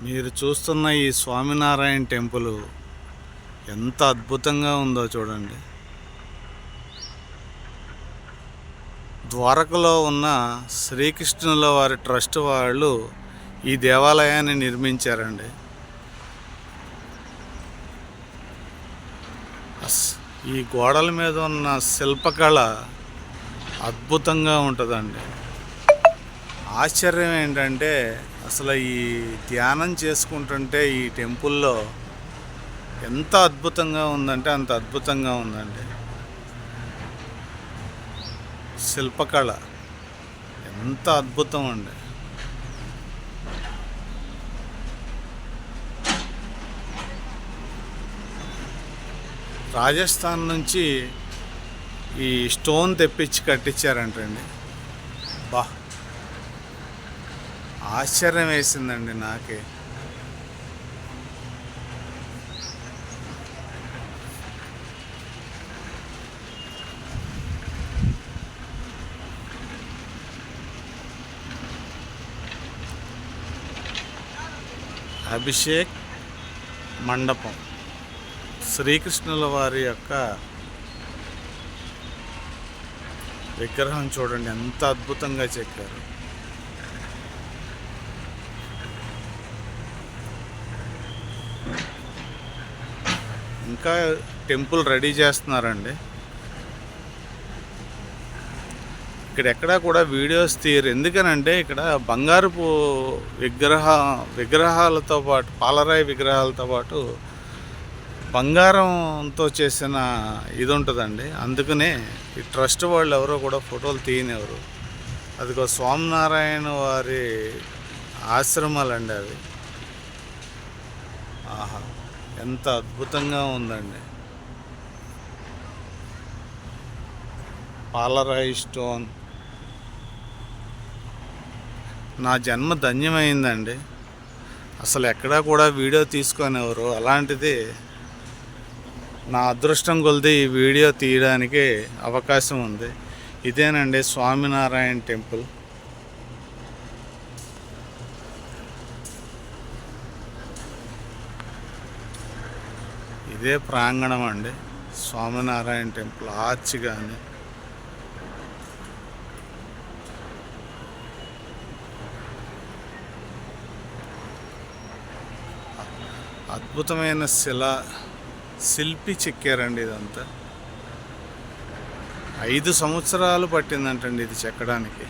మీరు చూస్తున్న ఈ స్వామినారాయణ టెంపుల్ ఎంత అద్భుతంగా ఉందో చూడండి. ద్వారకలో ఉన్న శ్రీకృష్ణుల వారి ట్రస్ట్ వాళ్ళు ఈ దేవాలయాన్ని నిర్మించారండి. ఈ గోడల మీద ఉన్న శిల్పకళ అద్భుతంగా ఉంటుందండి. ఆశ్చర్యం ఏంటంటే అసలు ఈ ధ్యానం చేసుకుంటుంటే ఈ టెంపుల్లో ఎంత అద్భుతంగా ఉందంటే అంత అద్భుతంగా ఉందండి. శిల్పకళ ఎంత అద్భుతం అండి. రాజస్థాన్ నుంచి ఈ స్టోన్ తెప్పించి కట్టించారంటండి. బా, ఆశ్చర్యం వేసిందండి నాకే. అభిషేక్ మండపం, శ్రీకృష్ణుల వారి యొక్క విగ్రహం చూడండి ఎంత అద్భుతంగా చెక్కారు. ఇంకా టెంపుల్ రెడీ చేస్తున్నారండి. ఇక్కడ ఎక్కడా కూడా వీడియోస్ తీయరు. ఎందుకనంటే ఇక్కడ బంగారపు విగ్రహాలతో పాటు, పాలరాయి విగ్రహాలతో పాటు బంగారంతో చేసిన ఇది ఉంటుందండి. అందుకనే ఈ ట్రస్ట్ వాళ్ళు ఎవరో కూడా ఫోటోలు తీయనివ్వరు. అదిగో స్వామినారాయణ వారి ఆశ్రమాలండి అవి. ఆహా, ఎంత అద్భుతంగా ఉందండి. పాలరాయి స్టోన్. నా జన్మ ధన్యమైందండి. అసలు ఎక్కడా కూడా వీడియో తీసుకొనివ్వరు. అలాంటిది నా అదృష్టం కొలిది ఈ వీడియో తీయడానికి అవకాశం ఉంది. ఇదేనండి స్వామినారాయణ టెంపుల్. ఇదే ప్రాంగణం అండి స్వామినారాయణ టెంపుల్. ఆర్చ్ కానీ అద్భుతమైన శిల్పి చెక్కారండి. ఇదంతా 5 సంవత్సరాలు పట్టిందంటండి ఇది చెక్కడానికి.